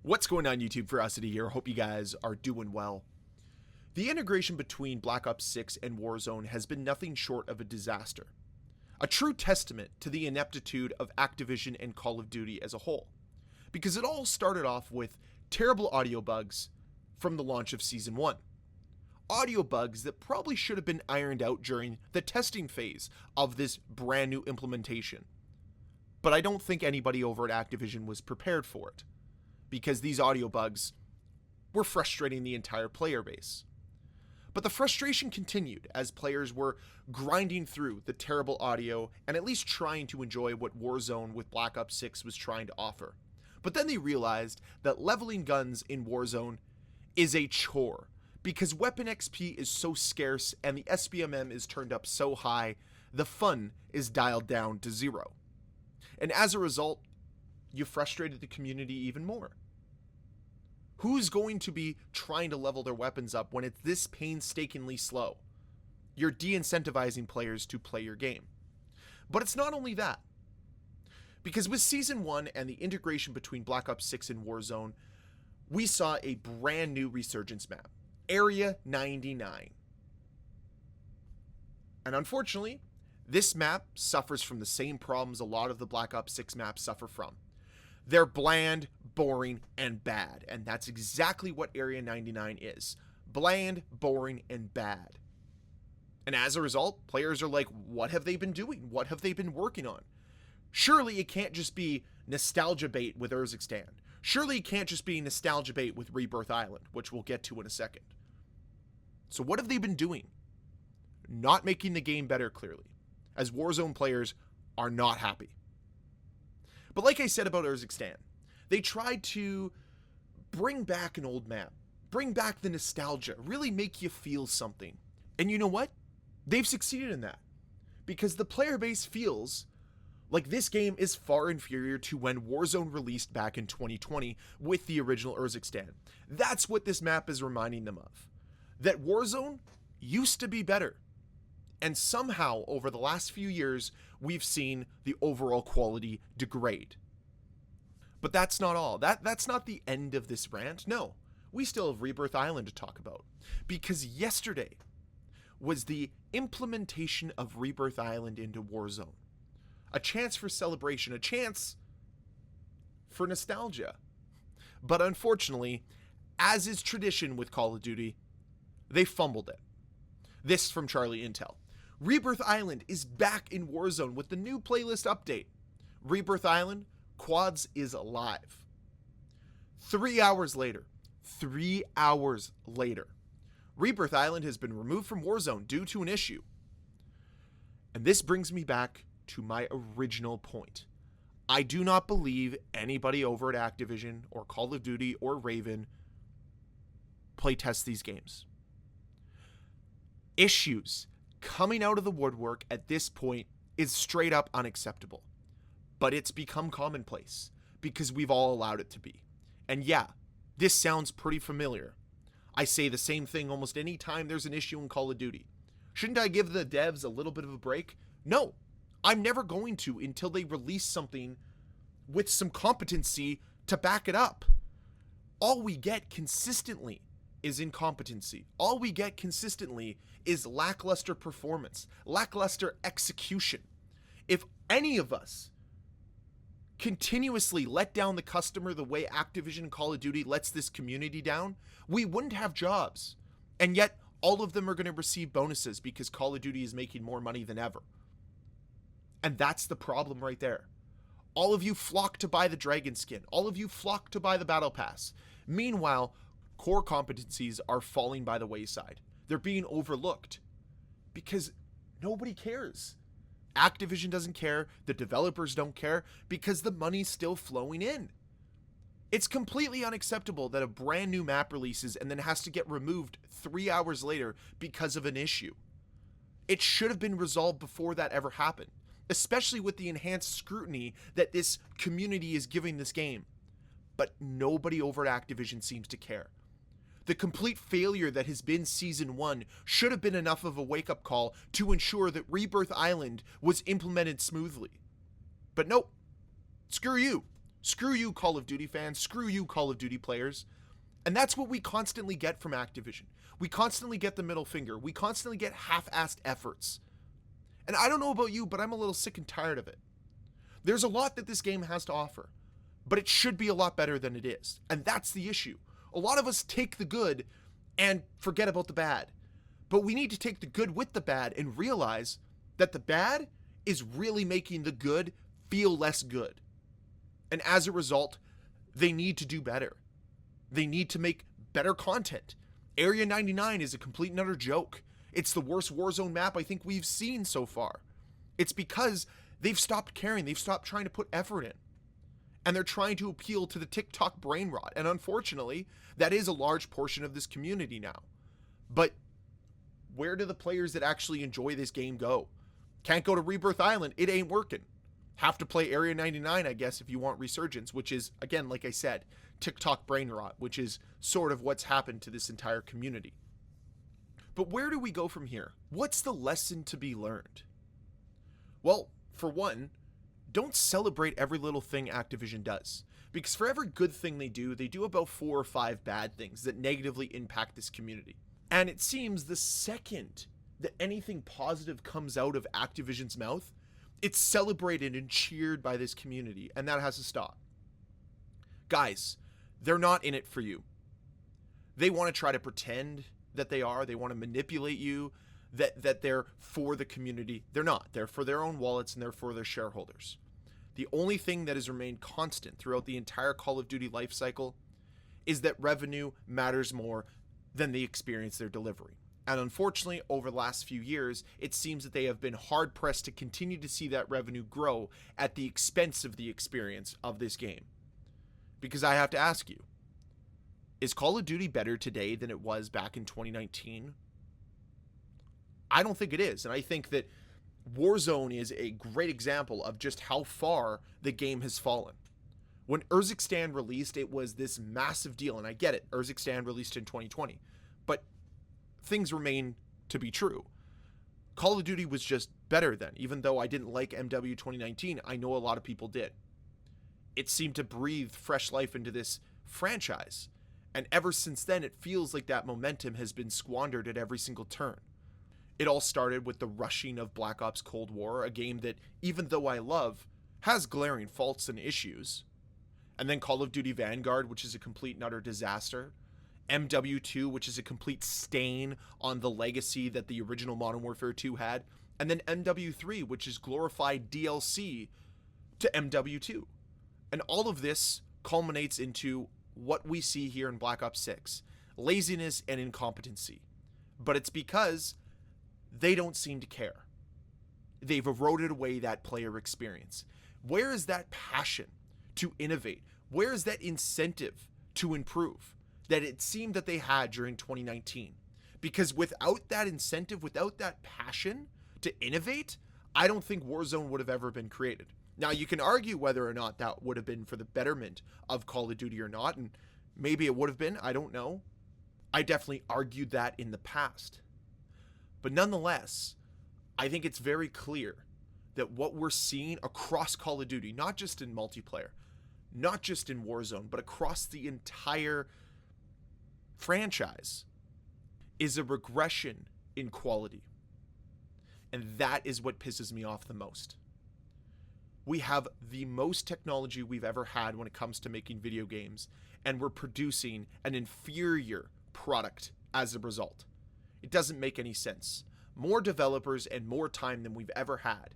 What's going on, YouTube? Ferocity here. Hope you guys are doing well. The integration between Black Ops 6 and Warzone has been nothing short of a disaster. A true testament to the ineptitude of Activision and Call of Duty as a whole. Because it all started off with terrible audio bugs from the launch of Season 1. Audio bugs that probably should have been ironed out during the testing phase of this brand new implementation. But I don't think anybody over at Activision was prepared for it, because these audio bugs were frustrating the entire player base. But the frustration continued as players were grinding through the terrible audio and at least trying to enjoy what Warzone with Black Ops 6 was trying to offer. But then they realized that leveling guns in Warzone is a chore, because weapon XP is so scarce and the SBMM is turned up so high, the fun is dialed down to zero. And as a result, you frustrated the community even more. Who's going to be trying to level their weapons up when it's this painstakingly slow? You're de-incentivizing players to play your game. But it's not only that. Because with Season 1 and the integration between Black Ops 6 and Warzone, we saw a brand new resurgence map, Area 99. And unfortunately, this map suffers from the same problems a lot of the Black Ops 6 maps suffer from. They're bland, boring, and bad. And that's exactly what Area 99 is. Bland, boring, and bad. And as a result, players are like, what have they been doing? What have they been working on? Surely it can't just be nostalgia bait with Urzikstan. Surely it can't just be nostalgia bait with Rebirth Island, which we'll get to in a second. So what have they been doing? Not making the game better, clearly, as Warzone players are not happy. But like I said about Urzikstan, they tried to bring back an old map, bring back the nostalgia, really make you feel something. And you know what? They've succeeded in that, because the player base feels like this game is far inferior to when Warzone released back in 2020 with the original Urzikstan. That's what this map is reminding them of. That Warzone used to be better. And somehow, over the last few years, we've seen the overall quality degrade. But that's not all. That's not the end of this rant. No, we still have Rebirth Island to talk about. Because yesterday was the implementation of Rebirth Island into Warzone. A chance for celebration, a chance for nostalgia. But unfortunately, as is tradition with Call of Duty, they fumbled it. This from Charlie Intel. Rebirth Island is back in Warzone with the new playlist update. Rebirth Island, Quads is alive. 3 hours later, Rebirth Island has been removed from Warzone due to an issue. And this brings me back to my original point. I do not believe anybody over at Activision or Call of Duty or Raven playtest these games. Issues coming out of the woodwork at this point is straight up unacceptable. But it's become commonplace because we've all allowed it to be. And yeah, this sounds pretty familiar. I say the same thing almost any time there's an issue in Call of Duty. Shouldn't I give the devs a little bit of a break? No, I'm never going to until they release something with some competency to back it up. All we get consistently is incompetency. All we get consistently is lackluster performance, lackluster execution. If any of us continuously let down the customer the way Activision and Call of Duty lets this community down, we wouldn't have jobs. And yet, all of them are going to receive bonuses because Call of Duty is making more money than ever. And that's the problem right there. All of you flock to buy the dragon skin. All of you flock to buy the battle pass. Meanwhile, core competencies are falling by the wayside. They're being overlooked because nobody cares. Activision doesn't care. The developers don't care because the money's still flowing in. It's completely unacceptable that a brand new map releases and then has to get removed 3 hours later because of an issue. It should have been resolved before that ever happened, especially with the enhanced scrutiny that this community is giving this game. But nobody over at Activision seems to care. The complete failure that has been Season 1 should have been enough of a wake-up call to ensure that Rebirth Island was implemented smoothly. But nope. Screw you. Screw you, Call of Duty fans. Screw you, Call of Duty players. And that's what we constantly get from Activision. We constantly get the middle finger. We constantly get half-assed efforts. And I don't know about you, but I'm a little sick and tired of it. There's a lot that this game has to offer, but it should be a lot better than it is. And that's the issue. A lot of us take the good and forget about the bad. But we need to take the good with the bad and realize that the bad is really making the good feel less good. And as a result, they need to do better. They need to make better content. Area 99 is a complete and utter joke. It's the worst Warzone map I think we've seen so far. It's because they've stopped caring. They've stopped trying to put effort in. And they're trying to appeal to the TikTok brain rot. And unfortunately, that is a large portion of this community now. But where do the players that actually enjoy this game go? Can't go to Rebirth Island. It ain't working. Have to play Area 99, I guess, if you want Resurgence, which is, again, like I said, TikTok brain rot, which is sort of what's happened to this entire community. But where do we go from here? What's the lesson to be learned? Well, for one, don't celebrate every little thing Activision does. Because for every good thing they do about 4 or 5 bad things that negatively impact this community. And it seems the second that anything positive comes out of Activision's mouth, it's celebrated and cheered by this community, and that has to stop. Guys, they're not in it for you. They want to try to pretend that they are. They want to manipulate you, that they're for the community. They're not. They're for their own wallets, and they're for their shareholders. The only thing that has remained constant throughout the entire Call of Duty life cycle is that revenue matters more than the experience they're delivering. And unfortunately, over the last few years, it seems that they have been hard-pressed to continue to see that revenue grow at the expense of the experience of this game. Because I have to ask you, is Call of Duty better today than it was back in 2019? I don't think it is, and I think that Warzone is a great example of just how far the game has fallen. When Urzikstan released, it was this massive deal, and I get it, Urzikstan released in 2020, but things remain to be true. Call of Duty was just better then. Even though I didn't like MW 2019, I know a lot of people did. It seemed to breathe fresh life into this franchise. And ever since then, it feels like that momentum has been squandered at every single turn. It all started with the rushing of Black Ops Cold War, a game that, even though I love, has glaring faults and issues. And then Call of Duty Vanguard, which is a complete and utter disaster. MW2, which is a complete stain on the legacy that the original Modern Warfare 2 had, and then MW3, which is glorified DLC to MW2. And all of this culminates into what we see here in Black Ops 6, laziness and incompetency. But it's because they don't seem to care. They've eroded away that player experience. Where is that passion to innovate? Where is that incentive to improve that it seemed that they had during 2019? Because without that incentive, without that passion to innovate, I don't think Warzone would have ever been created. Now, you can argue whether or not that would have been for the betterment of Call of Duty or not, and maybe it would have been, I don't know. I definitely argued that in the past. But nonetheless, I think it's very clear that what we're seeing across Call of Duty, not just in multiplayer, not just in Warzone, but across the entire franchise, is a regression in quality. And that is what pisses me off the most. We have the most technology we've ever had when it comes to making video games, and we're producing an inferior product as a result. It doesn't make any sense. More developers and more time than we've ever had,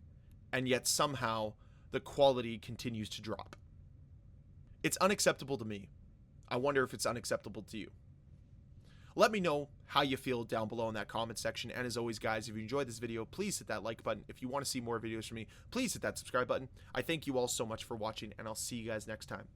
and yet somehow the quality continues to drop. It's unacceptable to me. I wonder if it's unacceptable to you. Let me know how you feel down below in that comment section. And as always, guys, if you enjoyed this video, please hit that like button. If you want to see more videos from me, please hit that subscribe button. I thank you all so much for watching, and I'll see you guys next time.